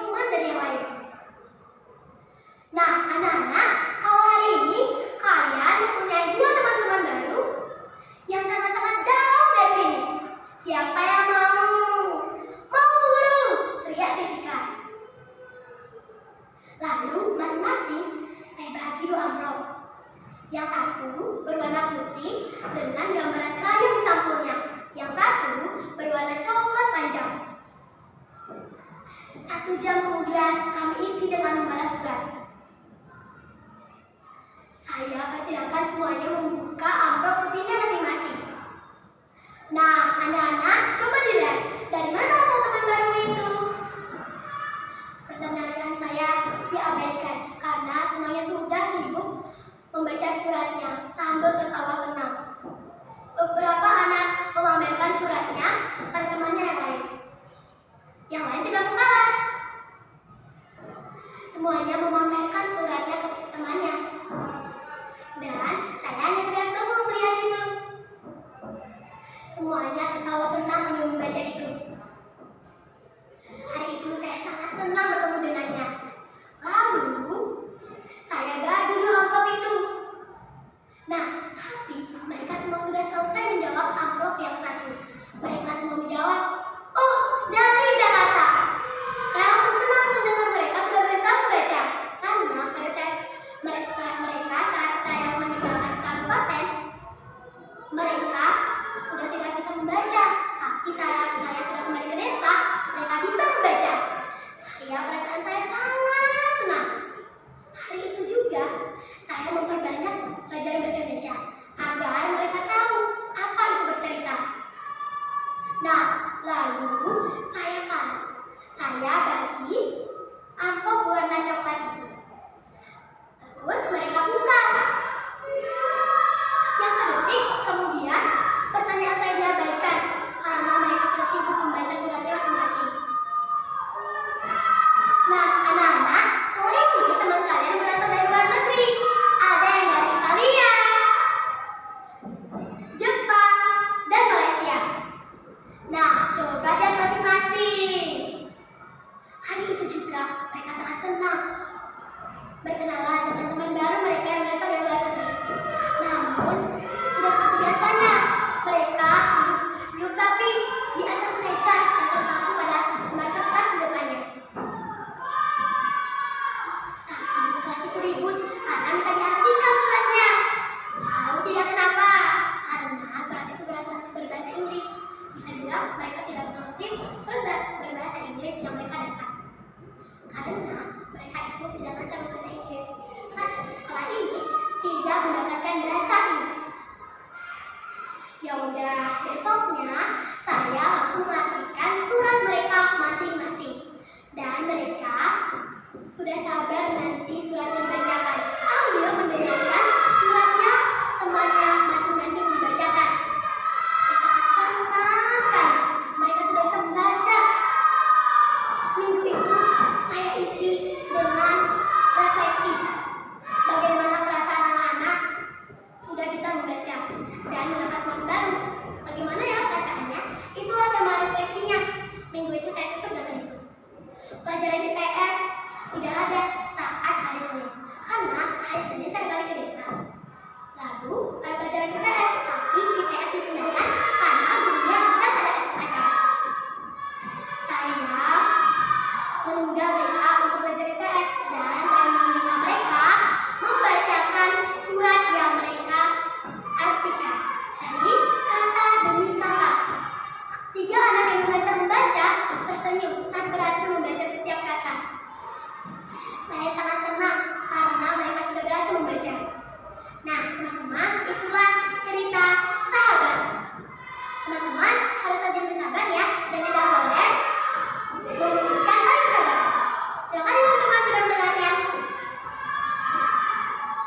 teman dari yang lain. Nah, anak-anak, kalau hari ini kalian mempunyai dua teman-teman baru yang sangat-sangat jauh dari sini. Siapa yang mau? Mau guru? Teriak sisi kelas. Lalu masing-masing saya bagi dua amplop. Yang satu berwarna putih dengan gambaran kayu di sampulnya. Yang satu berwarna coklat panjang. 1 jam kemudian kami isi dengan membalas surat. Saya persilakan semuanya membuka amplop putihnya masing-masing. Nah, anak-anak, coba dilihat dari mana asal teman baru itu. Pertanyaan saya diabaikan karena semuanya sudah sibuk membaca suratnya sambil tertawa senang. Beberapa anak memamerkan suratnya pada temannya yang lain. Yang lain tidak mengalah. Semuanya memamerkan suratnya kepada temannya. Dan saya hanya teriak bengong melihat itu. Semuanya tertawa senang sambil membaca itu. Hari itu saya sangat senang bertemu dengannya. Lalu saya bagi dulu amplop itu. Nah, tapi mereka semua sudah selesai menjawab amplop yang satu. Mereka semua menjawab, "Oh, dari Jakarta." Saya langsung senang mendengar mereka sudah bisa membaca. Karena pada saat saya meninggalkan kabupaten, mereka sudah tidak bisa membaca. Tapi saat saya sudah kembali ke desa, mereka bisa membaca. Perasaan saya sangat senang. Hari itu juga saya memperbanyak pelajaran bahasa Indonesia agar mereka tahu apa itu bercerita. Nah, lalu saya bagi amplop warna coklat itu. Terus mereka buka. Yang sedetik kemudian pertanyaan saya diabaikan karena mereka sudah sibuk membaca suratnya masing-masing. Nah, anak-anak, kalau ini teman kalian berasal dari luar negeri. Ada yang dari Italia, Jepang, dan Malaysia. Nah, coba lihat masing-masing. Hari itu juga mereka sangat senang berkenalan dengan teman baru mereka yang berasal dari luar negeri. Namun, tidak seperti biasanya. Mereka duduk rapi di atas meja yang terpaku pada lembar kertas di depannya. Tapi kelas itu ribut karena minta diartikan suratnya. Tahu tidak kenapa? Karena surat itu berbahasa Inggris. Bisa bilang mereka tidak mengerti surat berbahasa Inggris yang mereka dapat. Karena mereka itu tidak lancar berbahasa Inggris. Karena di sekolah ini tidak mendapatkan bahasa Inggris. Ya udah, besoknya saya langsung mengartikan surat mereka masing-masing. Dan mereka sudah sabar nanti suratnya dibacakan sambil mendengarkan suratnya temannya masing-masing dibacakan. Saya sangat senang sekali mereka sudah bisa membaca. Minggu itu saya isi dengan refleksi bagaimana perasaan anak-anak sudah bisa membaca dan mendapat teman baru. Bagaimana ya perasaannya? Itulah tema refleksinya. Minggu itu saya tutup dengan itu. Pelajaran IPS tidak ada saat hari Senin, karena hari Senin saya balik ke desa. Lalu ada pelajaran IPS, tapi IPS digunakan karena gurunya sedang ada acara. Saya menunda mereka untuk belajar IPS dan saya meminta mereka membacakan surat yang mereka artikan dari kata demi kata. 3 anak yang belajar membaca tersenyum saat berhasil membaca setiap kata. Saya sangat senang